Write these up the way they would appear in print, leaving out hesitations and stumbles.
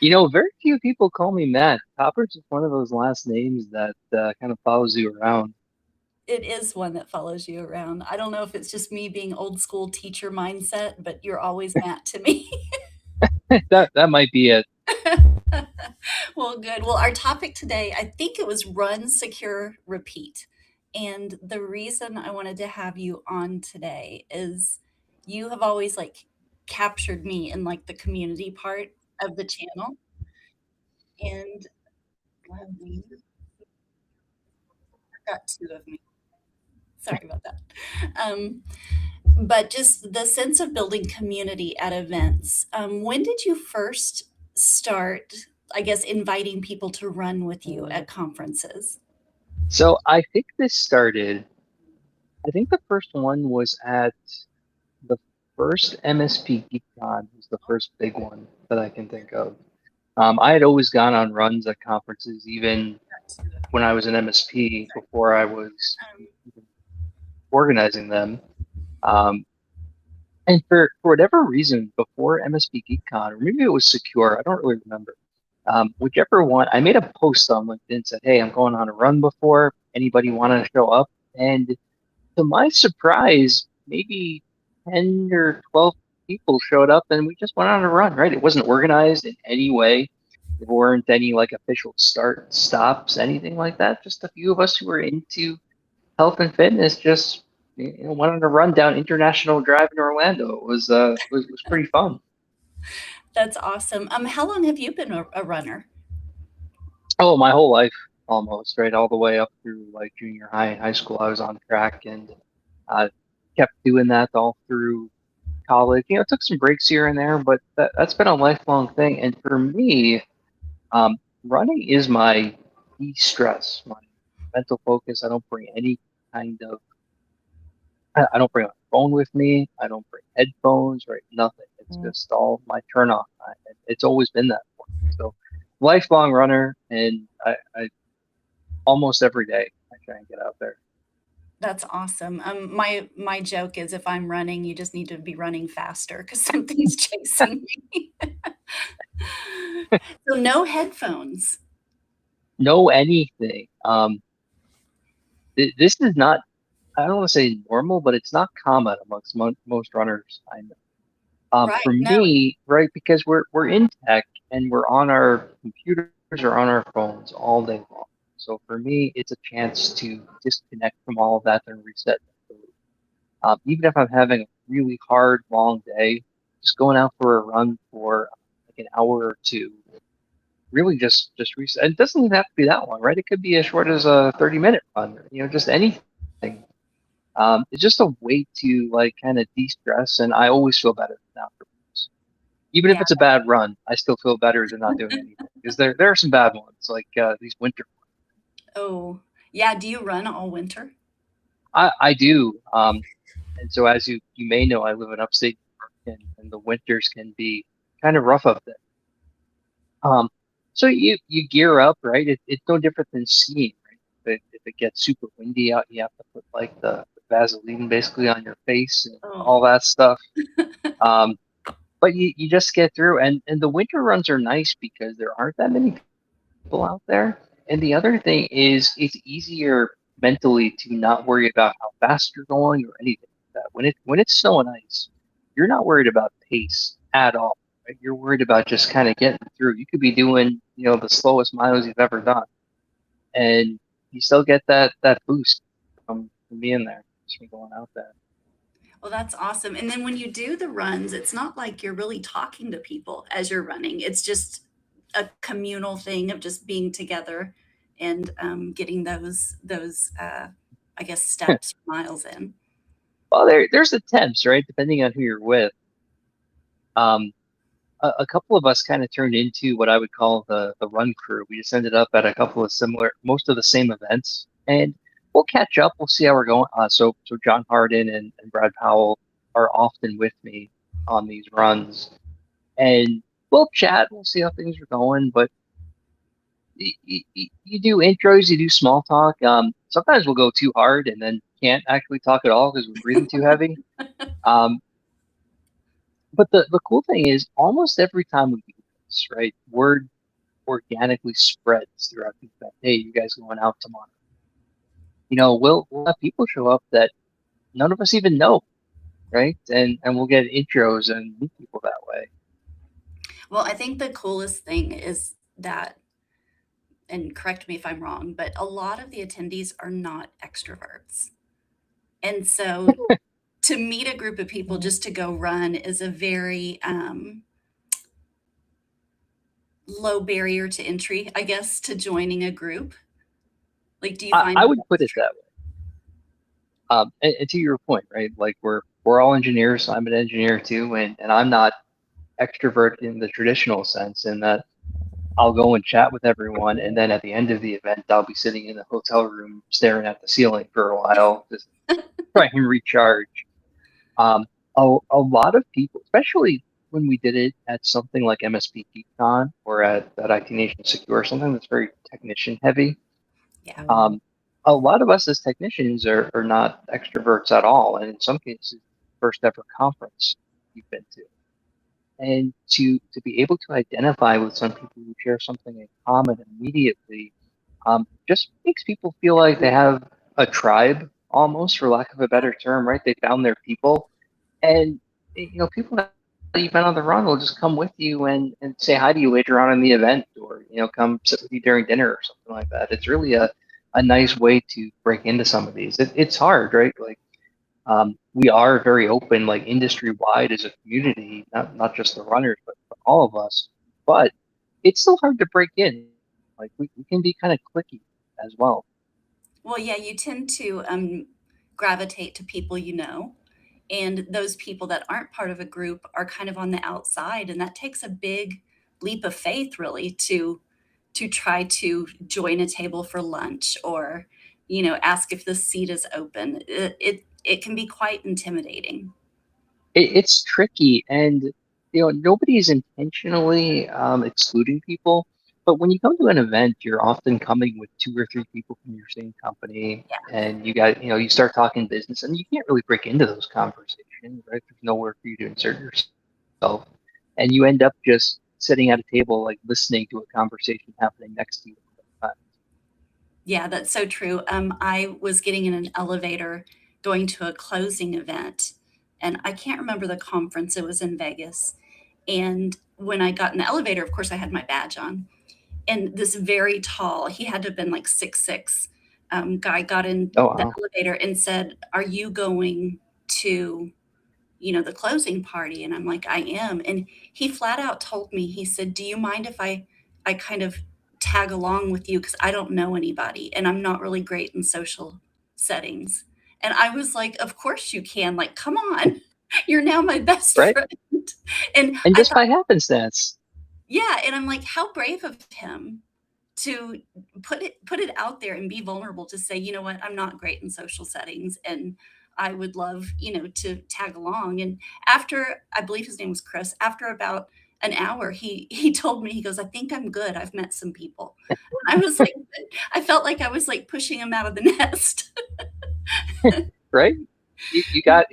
Very few people call me Matt. Topper's just one of those last names that kind of follows you around. It is one that follows you around. I don't know if it's just me being old school teacher mindset, but you're always Matt to me. That might be it. Well, good. Well, our topic today, I think it was run, secure, repeat. And the reason I wanted to have you on today is you have always like captured me in like the community part of the channel. And we got two of me. Sorry about that. Um, but just the sense of building community at events. When did you first start, I guess, inviting people to run with you at conferences? So I think the first one was at the first MSP GeekCon was the first big one that I can think of. I had always gone on runs at conferences, even when I was an MSP, before I was organizing them. Um, and for whatever reason, before MSP GeekCon, or maybe it was Secure, I don't really remember. Whichever one, I made a post on LinkedIn said, "Hey, I'm going on a run before. Anybody want to show up?" And to my surprise, maybe 10 or 12 people showed up and we just went on a run, right? It wasn't organized in any way. There weren't any like official start stops, anything like that. Just a few of us who were into health and fitness just went on a run down International Drive in Orlando. It was pretty fun. That's awesome. How long have you been a runner? Oh, my whole life almost, right? All the way up through like junior high and high school, I was on track and uh, kept doing that all through college. Took some breaks here and there, but that's been a lifelong thing. And for me, um, running is my de-stress, my mental focus. I don't bring any kind of, I don't bring my phone with me. I don't bring headphones, right? Nothing. It's just all my turn off. It's always been that for me. So lifelong runner, and I almost every day I try and get out there. That's awesome. My joke is if I'm running, you just need to be running faster because something's chasing me. So no headphones. Know anything. This is not, I don't want to say normal, but it's not common amongst most runners I know. Right. For No, me, right, because we're in tech and we're on our computers or on our phones all day long. So for me, it's a chance to disconnect from all of that and reset mentally. Even if I'm having a really hard, long day, just going out for a run for like an hour or two, really just reset. It doesn't even have to be that long, right? It could be as short as a 30-minute run, or, just anything. It's just a way to like kind of de-stress, and I always feel better afterwards. Even if yeah. it's a bad run, I still feel better than not doing anything because there are some bad ones like these winter. Oh, yeah. Do you run all winter? I do, and so as you may know, I live in upstate New York, and the winters can be kind of rough up there. Um, so you gear up, right? It's no different than skiing, right? If it gets super windy out, you have to put like the Vaseline basically on your face and Oh, all that stuff. Um, but you just get through, and the winter runs are nice because there aren't that many people out there. And the other thing is it's easier mentally to not worry about how fast you're going or anything like that. When it's snow and ice, you're not worried about pace at all. Right? You're worried about just kind of getting through. You could be doing, the slowest miles you've ever done, and you still get that boost from being there, just from going out there. well, that's awesome. And then when you do the runs, it's not like you're really talking to people as you're running. It's just a communal thing of just being together and getting those I guess steps, miles in. Well, there's attempts, right? Depending on who you're with. Um, a couple of us kind of turned into what I would call the run crew. We just ended up at a couple of similar, most of the same events, and we'll catch up. We'll see how we're going. So John Harden and Brad Powell are often with me on these runs, and we'll chat. We'll see how things are going. But you do intros, you do small talk. Sometimes we'll go too hard and then can't actually talk at all because we're breathing too heavy. Um, but the cool thing is, almost every time we do. events, right? Word organically spreads throughout the event. Hey, you guys going out tomorrow? We'll have people show up that none of us even know, right? And we'll get intros and meet people that way. Well, I think the coolest thing is that, and correct me if I'm wrong, but a lot of the attendees are not extroverts. And so to meet a group of people just to go run is a very low barrier to entry, I guess, to joining a group. Like, do you find I that would put that's it true? that way. And to your point, right? Like we're all engineers. I'm an engineer too, and I'm not extrovert in the traditional sense in that I'll go and chat with everyone, and then at the end of the event, I'll be sitting in the hotel room staring at the ceiling for a while, just trying to recharge. Um, a lot of people, especially when we did it at something like MSP GeekCon or at IT Nation Secure, something that's very technician heavy. Yeah. Um, a lot of us as technicians are not extroverts at all, and in some cases, first ever conference you've been to. And to be able to identify with some people who share something in common immediately just makes people feel like they have a tribe almost, for lack of a better term, right? They found their people, and people that you've been on the run will just come with you and say hi to you later on in the event, or come sit with you during dinner or something like that. It's really a nice way to break into some of these. It's hard, right? Like we are very open, like industry wide as a community, not just the runners, but for all of us. But it's still hard to break in. Like we can be kind of clicky as well. Well, yeah, you tend to gravitate to people you know, and those people that aren't part of a group are kind of on the outside, and that takes a big leap of faith, really, to try to join a table for lunch or, ask if the seat is open. It can be quite intimidating. It's tricky, and nobody's intentionally excluding people. But when you come to an event, you're often coming with two or three people from your same company, and you start talking business, and you can't really break into those conversations, right? There's nowhere for you to insert yourself, and you end up just sitting at a table, like listening to a conversation happening next to you. Yeah, that's so true. I was getting in an elevator going to a closing event, and I can't remember the conference. It was in Vegas. And when I got in the elevator, of course, I had my badge on. And this very tall, he had to have been like 6'6", guy got in Oh the wow. elevator and said, "Are you going to, the closing party?" And I'm like, "I am." And he flat out told me, he said, "Do you mind if I kind of tag along with you? Because I don't know anybody and I'm not really great in social settings." And I was like, "Of course you can. Like, come on. You're now my best Right? friend." And And I just thought, by happenstance, yeah. And I'm like, how brave of him to put it out there and be vulnerable to say, "You know what, I'm not great in social settings and I would love, to tag along." And after, I believe his name was Chris, after about an hour, he told me, he goes, "I think I'm good. I've met some people." And I was like, I felt like I was like pushing him out of the nest. right? You got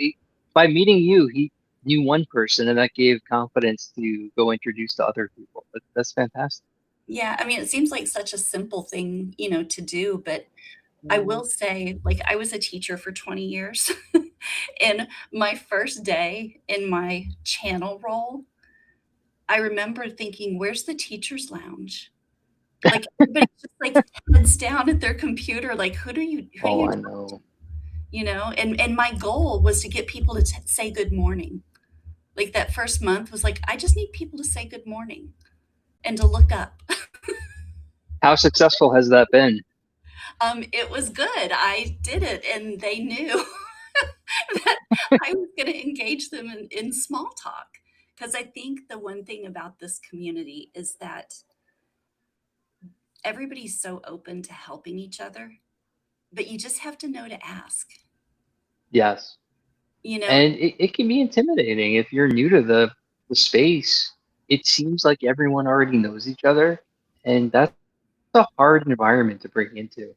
by meeting you, he knew one person, and that gave confidence to go introduce to other people. That's fantastic. Yeah, I mean, it seems like such a simple thing, to do, but I will say, like, I was a teacher for 20 years, and my first day in my channel role, I remember thinking, "Where's the teacher's lounge?" Like, everybody's just, like, heads down at their computer, like, who do Oh, you I talk know. And my goal was to get people to say good morning. Like, that first month was like, "I just need people to say good morning and to look up." How successful has that been? It was good. I did it, and they knew that I was gonna engage them in small talk. Because I think the one thing about this community is that everybody's so open to helping each other, but you just have to know to ask, Yes. you know? And it can be intimidating if you're new to the space. It seems like everyone already knows each other, and that's a hard environment to break into.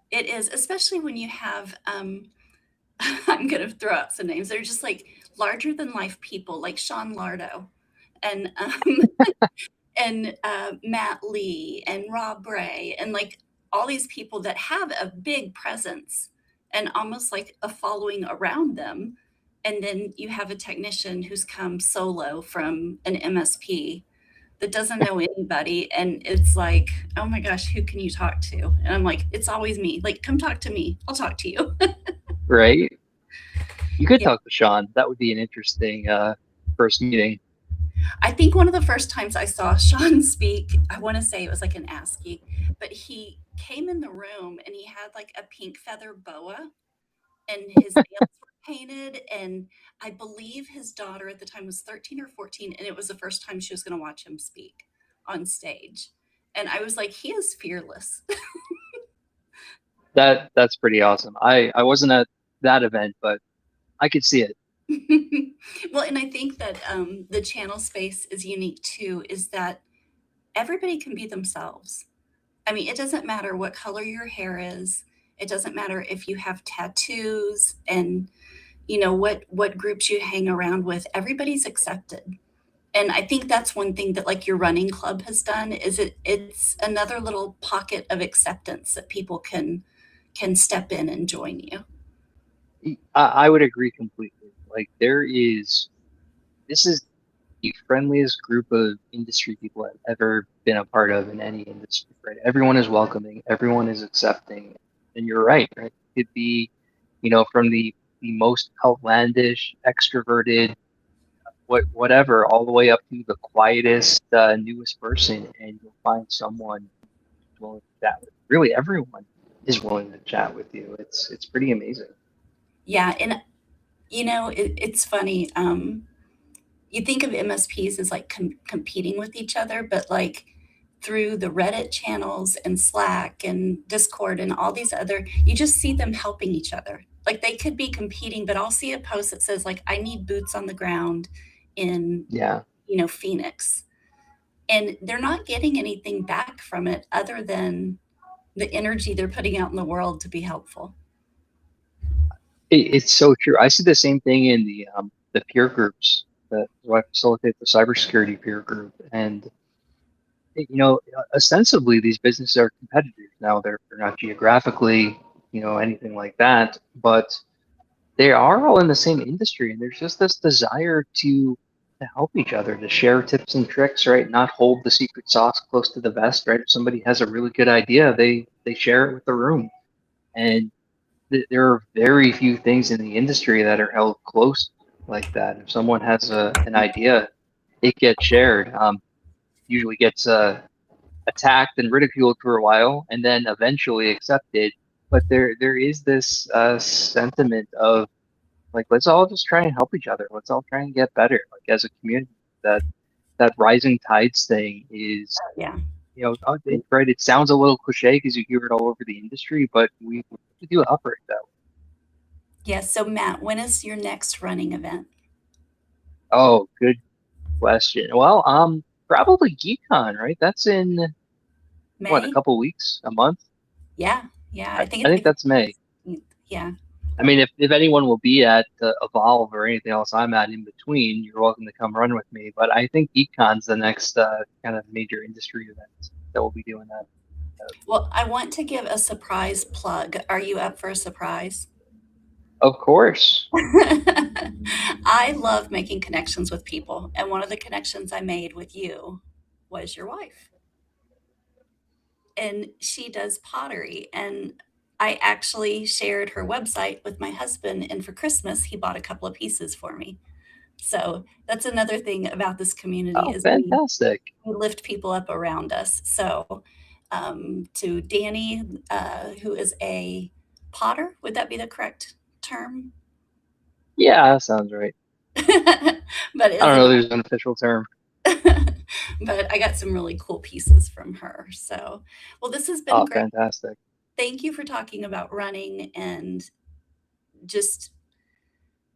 It is, especially when you have, I'm gonna throw out some names. They're just, like, larger than life people, like Sean Lardo, and, and Matt Lee and Rob Bray and like all these people that have a big presence and almost like a following around them. And then you have a technician who's come solo from an MSP that doesn't know anybody. And it's like, oh my gosh, who can you talk to? And I'm like, it's always me. Like, come talk to me. I'll talk to you. Right? You could Yeah. talk to Sean. That would be an interesting first meeting. I think one of the first times I saw Sean speak, I want to say it was like an ASCII, but he came in the room and he had like a pink feather boa and his nails were painted. And I believe his daughter at the time was 13 or 14. And it was the first time she was going to watch him speak on stage. And I was like, he is fearless. That's pretty awesome. I wasn't at that event, but I could see it. Well, and I think that the channel space is unique too, is that everybody can be themselves. I mean, it doesn't matter what color your hair is. It doesn't matter if you have tattoos and what groups you hang around with. Everybody's accepted. And I think that's one thing that like your running club has done is it's another little pocket of acceptance that people can step in and join you. I would agree completely. Like this is the friendliest group of industry people I've ever been a part of in any industry, right? Everyone is welcoming, everyone is accepting. And you're right, right? It could be, from the most outlandish, extroverted, whatever, all the way up to the quietest, newest person, and you'll find someone willing to chat with. Really, everyone is willing to chat with you. It's pretty amazing. Yeah, and it's funny. You think of MSPs as like competing with each other, but like through the Reddit channels and Slack and Discord and all these other, you just see them helping each other. Like they could be competing, but I'll see a post that says like, I need boots on the ground in, Yeah. Phoenix. And they're not getting anything back from it other than the energy they're putting out in the world to be helpful. It's so true. I see the same thing in the peer groups that so I facilitate the cybersecurity peer group, and ostensibly these businesses are competitors. Now they're not geographically, anything like that, but they are all in the same industry, and there's just this desire to help each other, to share tips and tricks, right? Not hold the secret sauce close to the vest, right? If somebody has a really good idea, they share it with the room, and there are very few things in the industry that are held close like that. If someone has an idea, it gets shared. Usually gets attacked and ridiculed for a while, and then eventually accepted. But there is this sentiment of like, let's all just try and help each other. Let's all try and get better, like as a community. That rising tides thing is, Yeah. right. It sounds a little cliche because you hear it all over the industry, but we do operate that way. Yes. So Matt, when is your next running event? Oh, good question. Well, probably GeekCon, right? That's in what, a May? couple weeks, a month? Yeah. Yeah. I, I think I it's think like the that's May. 16th. Yeah. I mean, if anyone will be at Evolve or anything else I'm at in between, you're welcome to come run with me. But I think GeekCon's the next kind of major industry event that we'll be doing that. Well, I want to give a surprise plug. Are you up for a surprise? Of course. I love making connections with people. And one of the connections I made with you was your wife. And she does pottery. And I actually shared her website with my husband. And for Christmas, he bought a couple of pieces for me. So that's another thing about this community Oh, is fantastic. we lift people up around us. So to Danny, who is a potter, would that be the correct term? Yeah, that sounds right. But I is don't an know. There's an official term. but I got some really cool pieces from her. So, well, this has been Oh, great. fantastic. Thank you for talking about running and just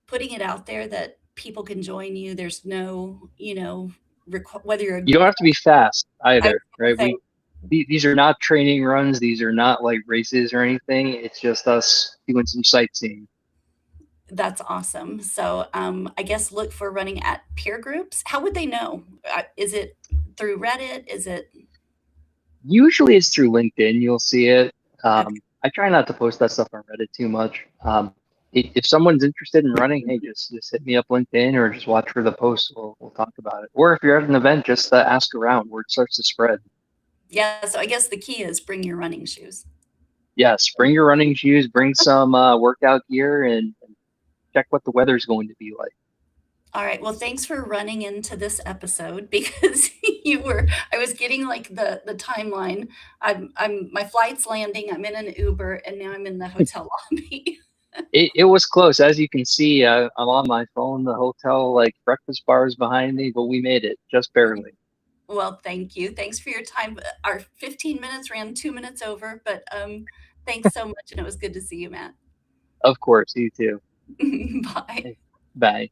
putting it out there that people can join you. There's no, whether you're You don't have to be fast I was either, gonna right? say These are not training runs. These are not like races or anything. It's just us doing some sightseeing. that's awesome. So, I guess look for running at peer groups. How would they know? Is it through Reddit? Is it Usually it's through LinkedIn. You'll see it. okay? I try not to post that stuff on Reddit too much. If someone's interested in running, hey, just hit me up LinkedIn or just watch for the post. We'll talk about it. Or if you're at an event, just ask around. Word starts to spread. Yeah, so I guess the key is bring your running shoes. Yes, bring your running shoes, bring some workout gear, and check what the weather's going to be like. All right. Well, thanks for running into this episode because I was getting like the timeline. My flight's landing, I'm in an Uber, and now I'm in the hotel lobby. It was close, as you can see. I'm on my phone. The hotel like breakfast bar is behind me, but we made it just barely. Well, thank you. Thanks for your time. Our 15 minutes ran 2 minutes over, but thanks so much, and it was good to see you, Matt. Of course, you too. Bye. Bye.